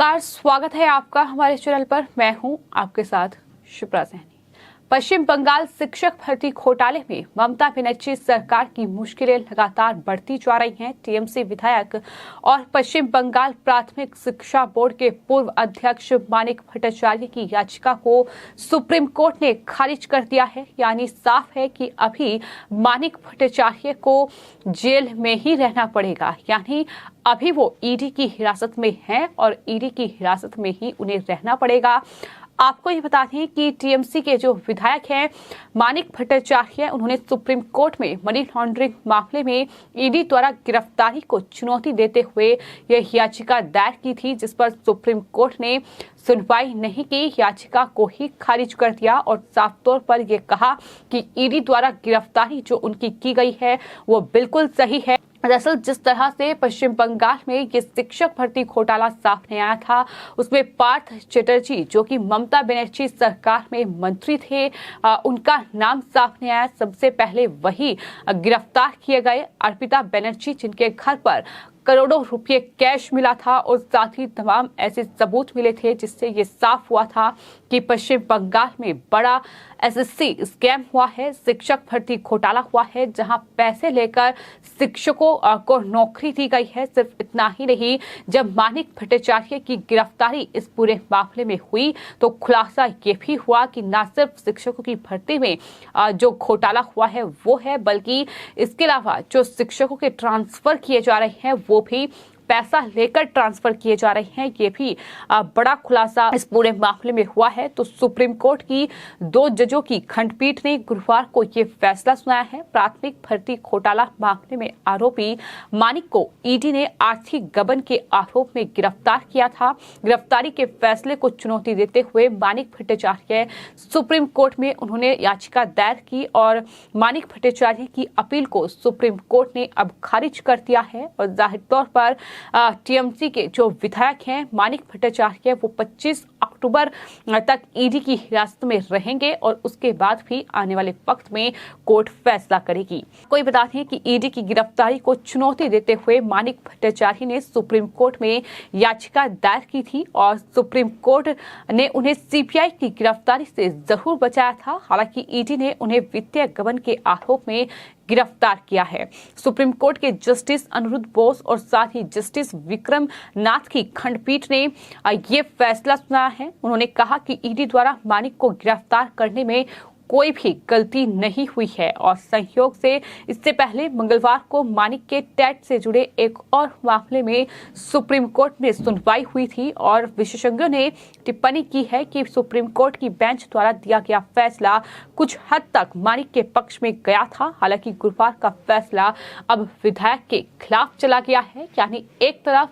नमस्कार, स्वागत है आपका हमारे चैनल पर। मैं हूं आपके साथ शिप्रा सैनी। पश्चिम बंगाल शिक्षक भर्ती घोटाले में ममता बनर्जी सरकार की मुश्किलें लगातार बढ़ती जा रही हैं। टीएमसी विधायक और पश्चिम बंगाल प्राथमिक शिक्षा बोर्ड के पूर्व अध्यक्ष मानिक भट्टाचार्य की याचिका को सुप्रीम कोर्ट ने खारिज कर दिया है। यानी साफ है कि अभी मानिक भट्टाचार्य को जेल में ही रहना पड़ेगा। यानी अभी वो ईडी की हिरासत में हैं और ईडी की हिरासत में ही उन्हें रहना पड़ेगा। आपको ये बता दें कि टीएमसी के जो विधायक हैं मानिक भट्टाचार्य, उन्होंने सुप्रीम कोर्ट में मनी लॉन्ड्रिंग मामले में ईडी द्वारा गिरफ्तारी को चुनौती देते हुए यह याचिका दायर की थी, जिस पर सुप्रीम कोर्ट ने सुनवाई नहीं की, याचिका को ही खारिज कर दिया और साफ तौर पर यह कहा कि ईडी द्वारा गिरफ्तारी जो उनकी की गई है वो बिल्कुल सही है। दरअसल जिस तरह से पश्चिम बंगाल में ये शिक्षक भर्ती घोटाला सामने आया था, उसमें पार्थ चटर्जी जो कि ममता बनर्जी सरकार में मंत्री थे, उनका नाम सामने आया। सबसे पहले वही गिरफ्तार किए गए। अर्पिता बनर्जी, जिनके घर पर करोड़ों रुपए कैश मिला था और साथ ही तमाम ऐसे सबूत मिले थे जिससे ये साफ हुआ था कि पश्चिम बंगाल में बड़ा एसएससी स्कैम हुआ है, शिक्षक भर्ती घोटाला हुआ है, जहां पैसे लेकर शिक्षकों को नौकरी दी गई है। सिर्फ इतना ही नहीं, जब मानिक भट्टाचार्य की गिरफ्तारी इस पूरे मामले में हुई तो खुलासा ये भी हुआ कि न सिर्फ शिक्षकों की भर्ती में जो घोटाला हुआ है वो है, बल्कि इसके अलावा जो शिक्षकों के ट्रांसफर किए जा रहे हैं वो भी पैसा लेकर ट्रांसफर किए जा रहे हैं। ये भी बड़ा खुलासा इस पूरे मामले में हुआ है। तो सुप्रीम कोर्ट की 2 जजों की खंडपीठ ने गुरुवार को ये फैसला सुनाया है। प्राथमिक भर्ती घोटाला मामले में आरोपी मानिक को ईडी ने आर्थिक गबन के आरोप में गिरफ्तार किया था। गिरफ्तारी के फैसले को चुनौती देते हुए मानिक भट्टाचार्य सुप्रीम कोर्ट में उन्होंने याचिका दायर की और मानिक भट्टाचार्य की अपील को सुप्रीम कोर्ट ने अब खारिज कर दिया है। और जाहिर तौर पर टीएमसी के जो विधायक हैं मानिक भट्टाचार्य, वो 25 अक्टूबर तक ईडी की हिरासत में रहेंगे और उसके बाद भी आने वाले वक्त में कोर्ट फैसला करेगी। कोई बता दें कि ईडी की गिरफ्तारी को चुनौती देते हुए मानिक भट्टाचार्य ने सुप्रीम कोर्ट में याचिका दायर की थी और सुप्रीम कोर्ट ने उन्हें सीबीआई की गिरफ्तारी से जरूर बचाया था। हालांकि ईडी ने उन्हें वित्तीय गबन के आरोप में गिरफ्तार किया है। सुप्रीम कोर्ट के जस्टिस अनिरुद्ध बोस और साथ ही जस्टिस विक्रम नाथ की खंडपीठ ने ये फैसला सुनाया है। उन्होंने कहा कि ईडी द्वारा मानिक को गिरफ्तार करने में कोई भी गलती नहीं हुई है और संयोग से इससे पहले मंगलवार को मानिक के टेट से जुड़े एक और मामले में सुप्रीम कोर्ट में सुनवाई हुई थी और विशेषज्ञों ने टिप्पणी की है कि सुप्रीम कोर्ट की बेंच द्वारा दिया गया फैसला कुछ हद तक मानिक के पक्ष में गया था। हालांकि गुरुवार का फैसला अब विधायक के खिलाफ चला गया है। यानी एक तरफ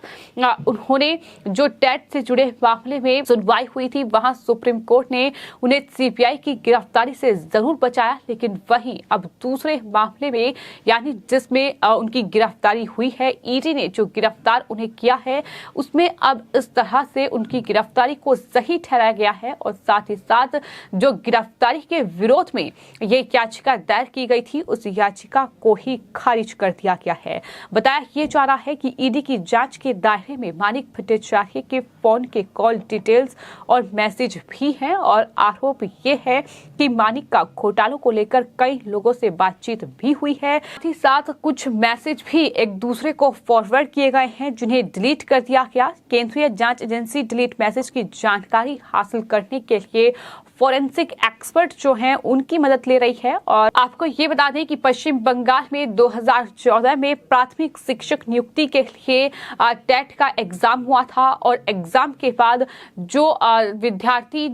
उन्होंने जो टेट से जुड़े मामले में सुनवाई हुई थी, वहां सुप्रीम कोर्ट ने उन्हें सीबीआई की गिरफ्तारी से जरूर बचाया, लेकिन वहीं अब दूसरे मामले में यानी जिसमें उनकी गिरफ्तारी हुई है, ईडी ने जो गिरफ्तार उन्हें किया है उसमें अब इस तरह से उनकी गिरफ्तारी को सही ठहराया गया है और साथ ही साथ जो गिरफ्तारी के विरोध में ये याचिका दायर की गई थी उस याचिका को ही खारिज कर दिया गया है। बताया ये जा रहा है कि ईडी की जांच के दायरे में मानिक भट्टाचार्य के फोन के कॉल डिटेल्स और मैसेज भी हैं और आरोप ये है कि मानिक का घोटालों को लेकर कई लोगों से बातचीत भी हुई है। साथ ही साथ कुछ मैसेज भी एक दूसरे को फॉरवर्ड किए गए हैं जिन्हें डिलीट कर दिया गया। केंद्रीय जांच एजेंसी डिलीट मैसेज की जानकारी हासिल करने के लिए फॉरेंसिक एक्सपर्ट जो हैं उनकी मदद ले रही है। और आपको ये बता दें कि पश्चिम बंगाल में 2014 में प्राथमिक शिक्षक नियुक्ति के लिए टेट का एग्जाम हुआ था और एग्जाम के बाद जो अभ्यर्थी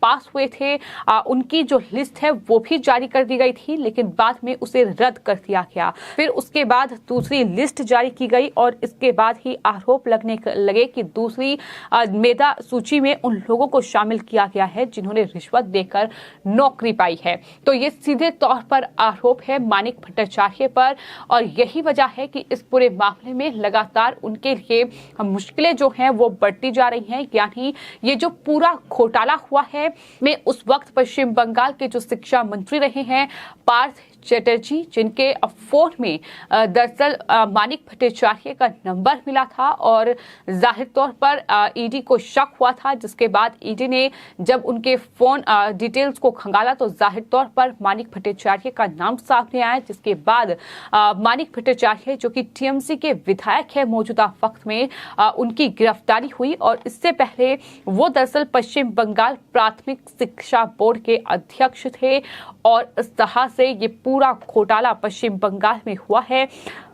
पास हुए थे उनकी जो लिस्ट है वो भी जारी कर दी गई थी, लेकिन बाद में उसे रद्द कर दिया गया। फिर उसके बाद दूसरी लिस्ट जारी की गई और इसके बाद ही आरोप लगने लगे कि दूसरी मेधा सूची में उन लोगों को शामिल किया गया है जिन्होंने रिश्वत देकर नौकरी पाई है। तो ये सीधे तौर पर आरोप है मानिक भट्टाचार्य पर और यही वजह है कि इस पूरे मामले में लगातार उनके लिए मुश्किलें जो हैं वो बढ़ती जा रही हैं। यानी ये जो पूरा घोटाला हुआ है में उस वक्त पश्चिम बंगाल के जो शिक्षा मंत्री रहे हैं पार्थ चटर्जी, जिनके फोन में दरअसल मानिक भट्टाचार्य का नंबर मिला था और जाहिर तौर पर ईडी को शक हुआ था, जिसके बाद ईडी ने जब उनके फोन डिटेल्स को खंगाला तो जाहिर तौर पर मानिक भट्टाचार्य का नाम सामने आया, जिसके बाद मानिक भट्टाचार्य जो कि टीएमसी के विधायक है मौजूदा वक्त में, उनकी गिरफ्तारी हुई। और इससे पहले वो दरअसल पश्चिम बंगाल प्राथमिक शिक्षा बोर्ड के अध्यक्ष थे और इस तरह से ये पूरा घोटाला पश्चिम बंगाल में हुआ है।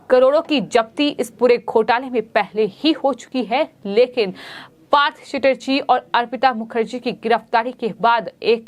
करोड़ों की जब्ती इस पूरे घोटाले में पहले ही हो चुकी है, लेकिन पार्थ चटर्जी और अर्पिता मुखर्जी की गिरफ्तारी के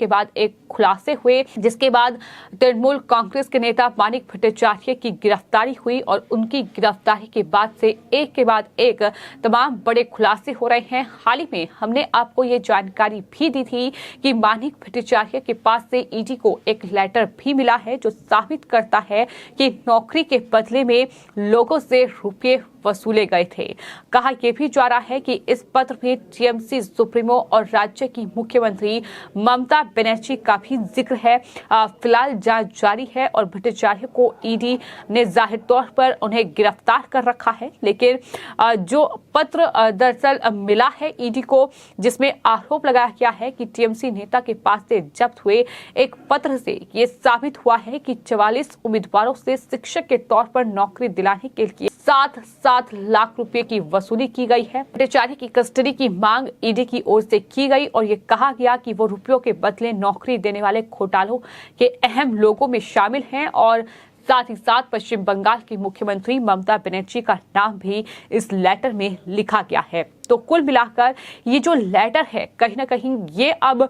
बाद एक खुलासे हुए, जिसके बाद तृणमूल कांग्रेस के नेता मानिक भट्टाचार्य की गिरफ्तारी हुई और उनकी गिरफ्तारी के बाद से एक के बाद एक तमाम बड़े खुलासे हो रहे हैं। हाल ही में हमने आपको ये जानकारी भी दी थी कि मानिक भट्टाचार्य के पास से ईडी को एक लेटर भी मिला है जो साबित करता है कि नौकरी के बदले में लोगों से रुपये वसूले गए थे। कहा यह भी जा रहा है कि इस पत्र में टीएमसी सुप्रीमो और राज्य की मुख्यमंत्री ममता बनर्जी का भी जिक्र है। फिलहाल जांच जारी है और भट्टाचार्य को ईडी ने जाहिर तौर पर उन्हें गिरफ्तार कर रखा है, लेकिन जो पत्र दरअसल मिला है ईडी को, जिसमें आरोप लगाया गया है कि टीएमसी नेता के पास से जब्त हुए एक पत्र से ये साबित हुआ है कि 44 उम्मीदवारों से शिक्षक के तौर पर नौकरी दिलाने के लिए 7 लाख रुपए की वसूली की गई है। भट्टाचार्य की कस्टडी की मांग ईडी की ओर से की गई और ये कहा गया कि वो रुपयों के बदले नौकरी देने वाले घोटालों के अहम लोगों में शामिल हैं और साथ ही साथ पश्चिम बंगाल की मुख्यमंत्री ममता बनर्जी का नाम भी इस लेटर में लिखा गया है। तो कुल मिलाकर ये जो लेटर है कहीं ना कहीं ये अब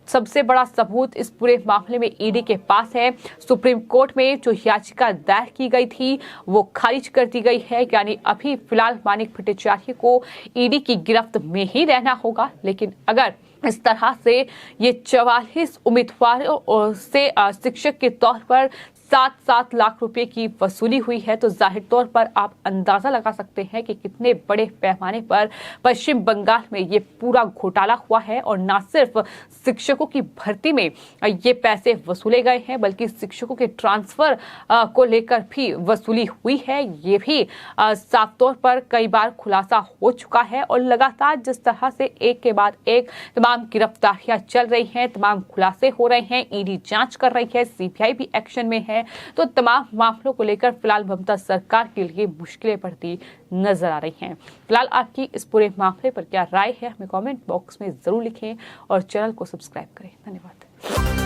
सबसे बड़ा सबूत इस पूरे मामले में ईडी के पास है। सुप्रीम कोर्ट में जो याचिका दायर की गई थी वो खारिज कर दी गई है, यानी अभी फिलहाल मानिक भट्टाचार्य को ईडी की गिरफ्त में ही रहना होगा। लेकिन अगर इस तरह से ये 44 उम्मीदवारों से शिक्षक के तौर पर 7 लाख रुपए की वसूली हुई है तो जाहिर तौर पर आप अंदाजा लगा सकते हैं कि कितने बड़े पैमाने पर पश्चिम बंगाल में ये पूरा घोटाला हुआ है। और न सिर्फ शिक्षकों की भर्ती में ये पैसे वसूले गए हैं, बल्कि शिक्षकों के ट्रांसफर को लेकर भी वसूली हुई है। ये भी साफ तौर पर कई बार खुलासा हो चुका है और लगातार जिस तरह से एक के बाद एक तमाम गिरफ्तारियां चल रही हैं, तमाम खुलासे हो रहे हैं, ईडी जांच कर रही है, सीबीआई भी एक्शन में है, तो तमाम मामलों को लेकर फिलहाल ममता सरकार के लिए मुश्किलें बढ़ती नजर आ रही हैं। फिलहाल आपकी इस पूरे मामले पर क्या राय है हमें कमेंट बॉक्स में जरूर लिखें और चैनल को सब्सक्राइब करें। धन्यवाद।